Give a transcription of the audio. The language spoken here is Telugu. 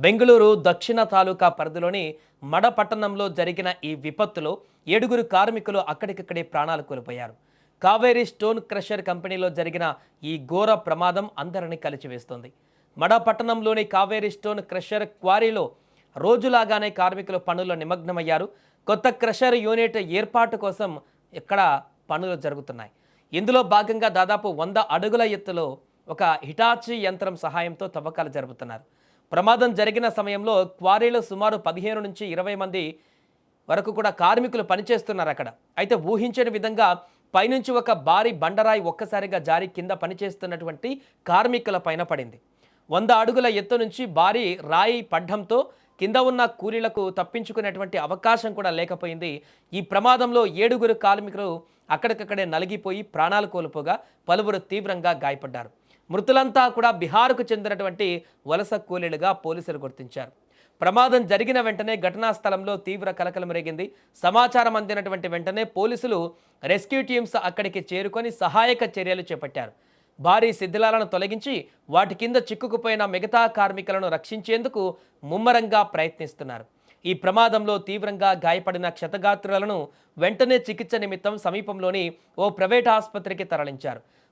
బెంగళూరు దక్షిణ తాలూకా పరిధిలోని మడ పట్టణంలో జరిగిన ఈ విపత్తులో 7 కార్మికులు అక్కడికక్కడే ప్రాణాలు కోల్పోయారు. కావేరీ స్టోన్ క్రషర్ కంపెనీలో జరిగిన ఈ ఘోర ప్రమాదం అందరినీ కలిచివేస్తోంది. మడ పట్టణంలోని కావేరీ స్టోన్ క్రషర్ క్వారీలో రోజులాగానే కార్మికులు పనుల్లో నిమగ్నమయ్యారు. కొత్త క్రషర్ యూనిట్ ఏర్పాటు కోసం ఇక్కడ పనులు జరుగుతున్నాయి. ఇందులో భాగంగా దాదాపు 100 అడుగుల ఎత్తులో ఒక హిటాచీ యంత్రం సహాయంతో తవ్వకాలు జరుపుతున్నారు. ప్రమాదం జరిగిన సమయంలో క్వారీలో సుమారు 15 నుంచి 20 మంది వరకు కూడా కార్మికులు పనిచేస్తున్నారు అక్కడ. అయితే ఊహించని విధంగా పైనుంచి ఒక భారీ బండరాయి ఒక్కసారిగా జారి కింద పనిచేస్తున్నటువంటి కార్మికుల పైన పడింది. 100 అడుగుల ఎత్తు నుంచి భారీ రాయి పడ్డంతో కింద ఉన్న కూలీలకు తప్పించుకునేటువంటి అవకాశం కూడా లేకపోయింది. ఈ ప్రమాదంలో 7 కార్మికులు అక్కడికక్కడే నలిగిపోయి ప్రాణాలు కోల్పోగా పలువురు తీవ్రంగా గాయపడ్డారు. మృతులంతా కూడా బీహార్కు చెందినటువంటి వలస కూలీలుగా పోలీసులు గుర్తించారు. ప్రమాదం జరిగిన వెంటనే ఘటనా స్థలంలో తీవ్ర కలకలం రేగింది. సమాచారం అందినటువంటి వెంటనే పోలీసులు రెస్క్యూ టీమ్స్ అక్కడికి చేరుకొని సహాయక చర్యలు చేపట్టారు. భారీ శిథిలాలను తొలగించి వాటి కింద చిక్కుకుపోయిన మిగతా కార్మికులను రక్షించేందుకు ముమ్మరంగా ప్రయత్నిస్తున్నారు. ఈ ప్రమాదంలో తీవ్రంగా గాయపడిన క్షతగాత్రులను వెంటనే చికిత్స నిమిత్తం సమీపంలోని ఓ ప్రైవేట్ ఆసుపత్రికి తరలించారు.